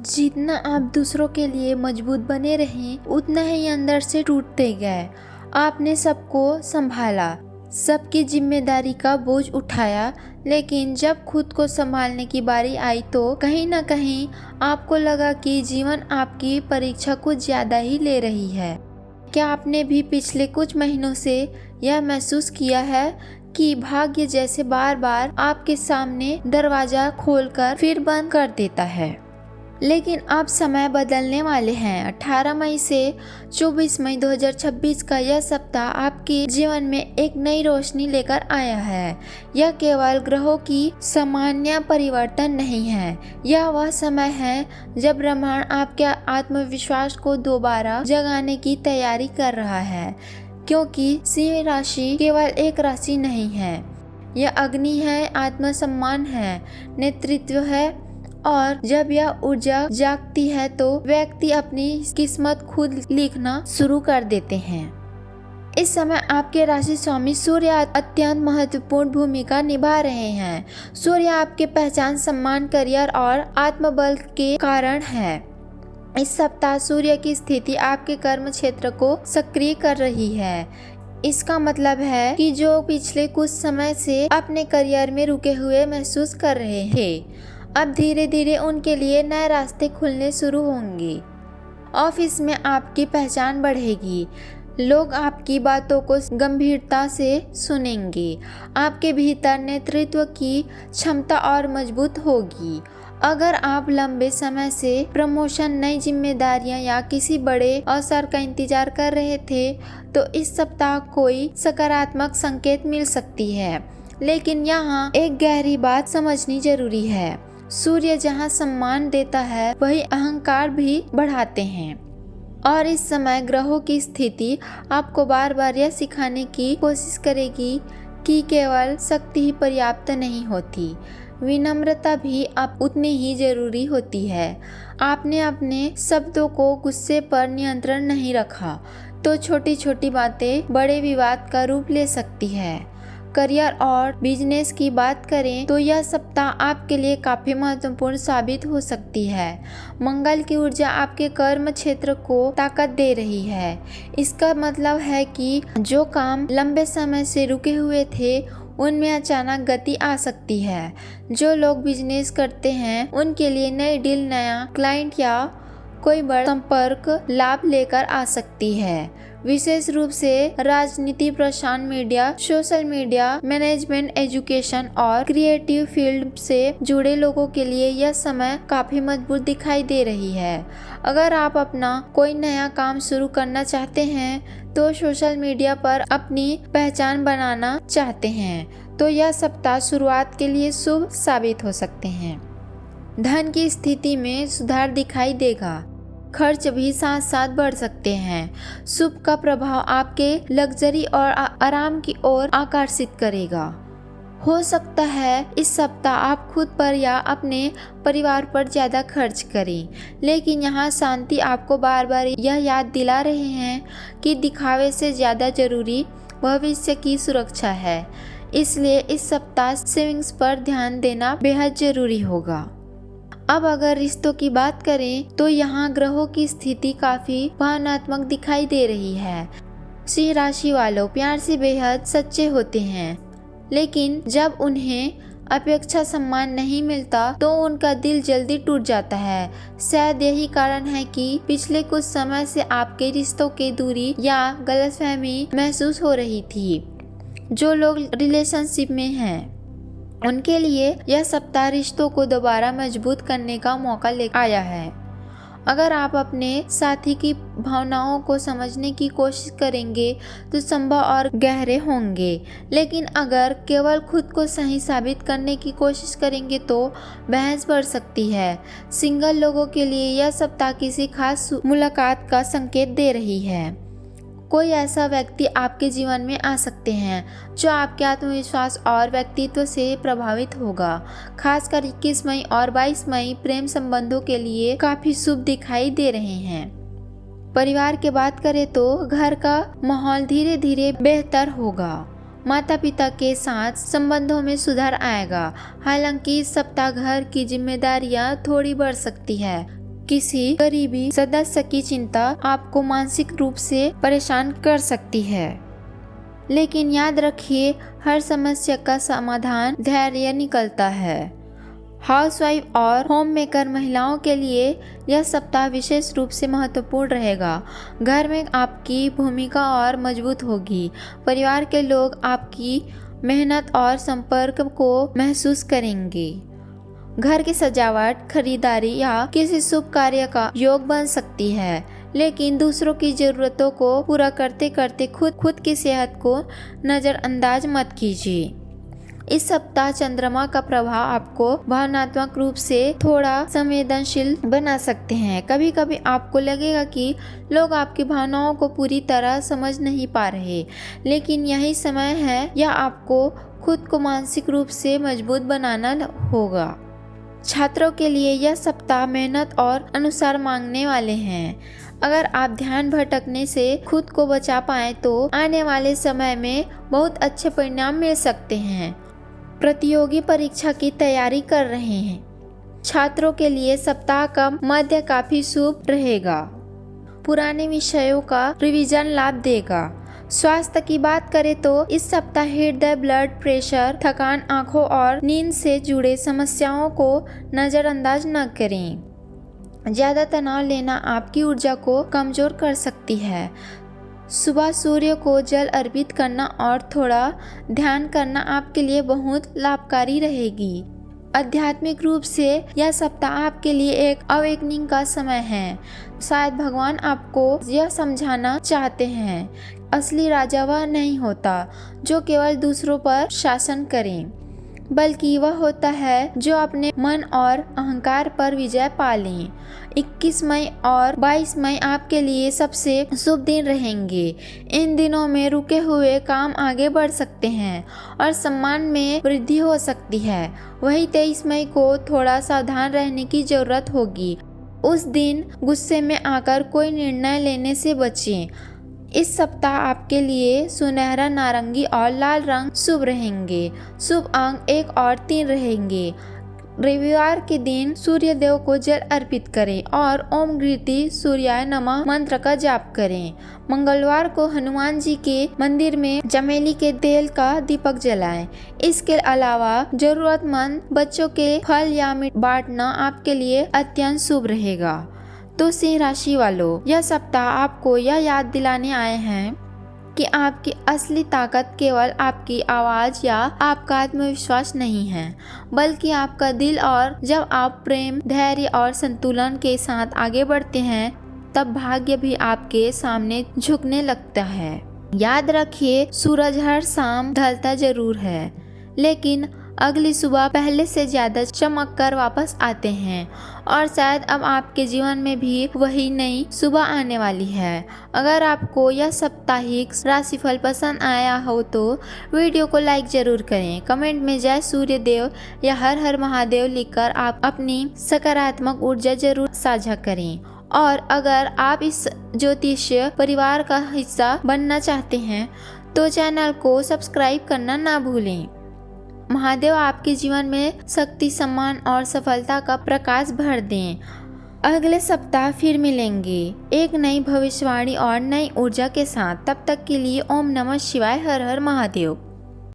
जितना आप दूसरों के लिए मजबूत बने रहें, उतना ही अंदर से टूटते गए। आपने सबको संभाला, सबकी जिम्मेदारी का बोझ उठाया, लेकिन जब खुद को संभालने की बारी आई तो कहीं ना कहीं आपको लगा कि जीवन आपकी परीक्षा कुछ ज़्यादा ही ले रही है। क्या आपने भी पिछले कुछ महीनों से यह महसूस किया है कि भाग्य जैसे बार बार आपके सामने दरवाजा खोलकर फिर बंद कर देता है? लेकिन अब समय बदलने वाले हैं। 18 मई से 24 मई 2026 का यह सप्ताह आपके जीवन में एक नई रोशनी लेकर आया है। यह केवल ग्रहों की सामान्य परिवर्तन नहीं है, यह वह समय है जब ब्रह्मांड आपके आत्मविश्वास को दोबारा जगाने की तैयारी कर रहा है। क्योंकि सिंह राशि केवल एक राशि नहीं है, यह अग्नि है, आत्मसम्मान है, नेतृत्व है, और जब यह ऊर्जा जागती है तो व्यक्ति अपनी किस्मत खुद लिखना शुरू कर देते हैं। इस समय आपके राशि स्वामी सूर्य अत्यंत महत्वपूर्ण भूमिका निभा रहे हैं। सूर्य आपके पहचान, सम्मान, करियर और आत्मबल के कारण है। इस सप्ताह सूर्य की स्थिति आपके कर्म क्षेत्र को सक्रिय कर रही है। इसका मतलब है कि जो पिछले कुछ समय से अपने करियर में रुके हुए महसूस कर रहे थे, अब धीरे धीरे उनके लिए नए रास्ते खुलने शुरू होंगे। ऑफिस में आपकी पहचान बढ़ेगी, लोग आपकी बातों को गंभीरता से सुनेंगे। आपके भीतर नेतृत्व की क्षमता और मजबूत होगी। अगर आप लंबे समय से प्रमोशन, नई जिम्मेदारियां या किसी बड़े अवसर का इंतजार कर रहे थे, तो इस सप्ताह कोई सकारात्मक संकेत मिल सकती है। लेकिन यहाँ एक गहरी बात समझनी जरूरी है। सूर्य जहाँ सम्मान देता है, वही अहंकार भी बढ़ाते हैं। और इस समय ग्रहों की स्थिति आपको बार बार यह सिखाने की कोशिश करेगी कि केवल शक्ति ही पर्याप्त नहीं होती, विनम्रता भी आप उतनी ही जरूरी होती है। आपने अपने शब्दों को गुस्से पर नियंत्रण नहीं रखा तो छोटी छोटी बातें बड़े विवाद का रूप ले सकती है। करियर और बिजनेस की बात करें तो यह सप्ताह आपके लिए काफी महत्वपूर्ण साबित हो सकती है। मंगल की ऊर्जा आपके कर्म क्षेत्र को ताकत दे रही है। इसका मतलब है कि जो काम लंबे समय से रुके हुए थे, उनमें अचानक गति आ सकती है। जो लोग बिजनेस करते हैं, उनके लिए नई डील, नया क्लाइंट या कोई बड़ा संपर्क लाभ लेकर आ सकती है। विशेष रूप से राजनीति, प्रसारण media, social media, management, education और क्रिएटिव फील्ड से जुड़े लोगों के लिए यह समय काफी मजबूत दिखाई दे रही है। अगर आप अपना कोई नया काम शुरू करना चाहते हैं तो सोशल मीडिया पर अपनी पहचान बनाना चाहते हैं, तो यह सप्ताह शुरुआत के लिए शुभ साबित हो सकते हैं। धन की स्थिति में सुधार दिखाई देगा, खर्च भी साथ साथ बढ़ सकते हैं। शुभ का प्रभाव आपके लग्जरी और आराम की ओर आकर्षित करेगा। हो सकता है इस सप्ताह आप खुद पर या अपने परिवार पर ज़्यादा खर्च करें, लेकिन यहाँ शांति आपको बार बार यह याद दिला रहे हैं कि दिखावे से ज़्यादा जरूरी भविष्य की सुरक्षा है। इसलिए इस सप्ताह सेविंग्स पर ध्यान देना बेहद जरूरी होगा। अब अगर रिश्तों की बात करें तो यहाँ ग्रहों की स्थिति काफी भावनात्मक दिखाई दे रही है। सिंह राशि वालों प्यार से बेहद सच्चे होते हैं, लेकिन जब उन्हें अपेक्षा सम्मान नहीं मिलता तो उनका दिल जल्दी टूट जाता है। शायद यही कारण है कि पिछले कुछ समय से आपके रिश्तों की दूरी या गलतफहमी महसूस हो रही थी। जो लोग रिलेशनशिप में हैं, उनके लिए यह सप्ताह रिश्तों को दोबारा मजबूत करने का मौका लेकर आया है। अगर आप अपने साथी की भावनाओं को समझने की कोशिश करेंगे तो संभव और गहरे होंगे, लेकिन अगर केवल खुद को सही साबित करने की कोशिश करेंगे तो बहस बढ़ सकती है। सिंगल लोगों के लिए यह सप्ताह किसी खास मुलाकात का संकेत दे रही है। कोई ऐसा व्यक्ति आपके जीवन में आ सकते हैं जो आपके आत्मविश्वास और व्यक्तित्व से प्रभावित होगा। खासकर 21 मई और 22 मई प्रेम संबंधों के लिए काफी शुभ दिखाई दे रहे हैं। परिवार की बात करें तो घर का माहौल धीरे धीरे बेहतर होगा। माता पिता के साथ संबंधों में सुधार आएगा। हालांकि इस सप्ताह घर की जिम्मेदारियां थोड़ी बढ़ सकती है। किसी करीबी सदस्य की चिंता आपको मानसिक रूप से परेशान कर सकती है। लेकिन याद रखिए, हर समस्या का समाधान धैर्य निकलता है। हाउसवाइफ और होम मेकर महिलाओं के लिए यह सप्ताह विशेष रूप से महत्वपूर्ण रहेगा। घर में आपकी भूमिका और मजबूत होगी। परिवार के लोग आपकी मेहनत और संपर्क को महसूस करेंगे। घर की सजावट, खरीदारी या किसी शुभ कार्य का योग बन सकती है, लेकिन दूसरों की ज़रूरतों को पूरा करते करते खुद की सेहत को नज़रअंदाज मत कीजिए। इस सप्ताह चंद्रमा का प्रभाव आपको भावनात्मक रूप से थोड़ा संवेदनशील बना सकते हैं। कभी कभी आपको लगेगा कि लोग आपकी भावनाओं को पूरी तरह समझ नहीं पा रहे, लेकिन यही समय है या आपको खुद को मानसिक रूप से मजबूत बनाना होगा। छात्रों के लिए यह सप्ताह मेहनत और अनुसार मांगने वाले हैं। अगर आप ध्यान भटकने से खुद को बचा पाएं तो आने वाले समय में बहुत अच्छे परिणाम मिल सकते हैं। प्रतियोगी परीक्षा की तैयारी कर रहे हैं। छात्रों के लिए सप्ताह का मध्य काफी शुभ रहेगा। पुराने विषयों का रिवीजन लाभ देगा। स्वास्थ्य की बात करें तो इस सप्ताह हृदय, ब्लड प्रेशर, थकान, आंखों और नींद से जुड़े समस्याओं को नज़रअंदाज न करें। ज़्यादा तनाव लेना आपकी ऊर्जा को कमज़ोर कर सकती है। सुबह सूर्य को जल अर्पित करना और थोड़ा ध्यान करना आपके लिए बहुत लाभकारी रहेगी। आध्यात्मिक रूप से यह सप्ताह आपके लिए एक अवेकनिंग का समय है। शायद भगवान आपको यह समझाना चाहते हैं, असली राजा वह नहीं होता जो केवल दूसरों पर शासन करे, बल्कि वह होता है जो अपने मन और अहंकार पर विजय पा ले। 21 मई और 22 मई आपके लिए सबसे शुभ दिन रहेंगे। इन दिनों में रुके हुए काम आगे बढ़ सकते हैं और सम्मान में वृद्धि हो सकती है। वहीं 23 मई को थोड़ा सावधान रहने की जरूरत होगी। उस दिन गुस्से में आकर कोई निर्णय लेने से बचें। इस सप्ताह आपके लिए सुनहरा, नारंगी और लाल रंग शुभ रहेंगे। शुभ अंक 1 और 3 रहेंगे। रविवार के दिन सूर्य देव को जल अर्पित करें और ओम गृति सूर्याय नमः मंत्र का जाप करें। मंगलवार को हनुमान जी के मंदिर में चमेली के तेल का दीपक जलाएं। इसके अलावा जरूरतमंद बच्चों के फल या मीठ बांटना आपके लिए अत्यंत शुभ रहेगा। तो सिंह राशि वालों, यह सप्ताह आपको यह याद दिलाने आए हैं कि आपकी असली ताकत केवल आपकी आवाज़ या आपका आत्मविश्वास नहीं है, बल्कि आपका दिल। और जब आप प्रेम, धैर्य और संतुलन के साथ आगे बढ़ते हैं, तब भाग्य भी आपके सामने झुकने लगता है। याद रखिए, सूरज हर शाम ढलता जरूर है, लेकिन अगली सुबह पहले से ज़्यादा चमक कर वापस आते हैं। और शायद अब आपके जीवन में भी वही नई सुबह आने वाली है। अगर आपको यह साप्ताहिक राशिफल पसंद आया हो तो वीडियो को लाइक ज़रूर करें। कमेंट में जय सूर्य देव या हर हर महादेव लिखकर आप अपनी सकारात्मक ऊर्जा जरूर साझा करें। और अगर आप इस ज्योतिषीय परिवार का हिस्सा बनना चाहते हैं तो चैनल को सब्सक्राइब करना ना भूलें। महादेव आपके जीवन में शक्ति, सम्मान और सफलता का प्रकाश भर दें। अगले सप्ताह फिर मिलेंगे एक नई भविष्यवाणी और नई ऊर्जा के साथ। तब तक के लिए ओम नमः शिवाय, हर हर महादेव।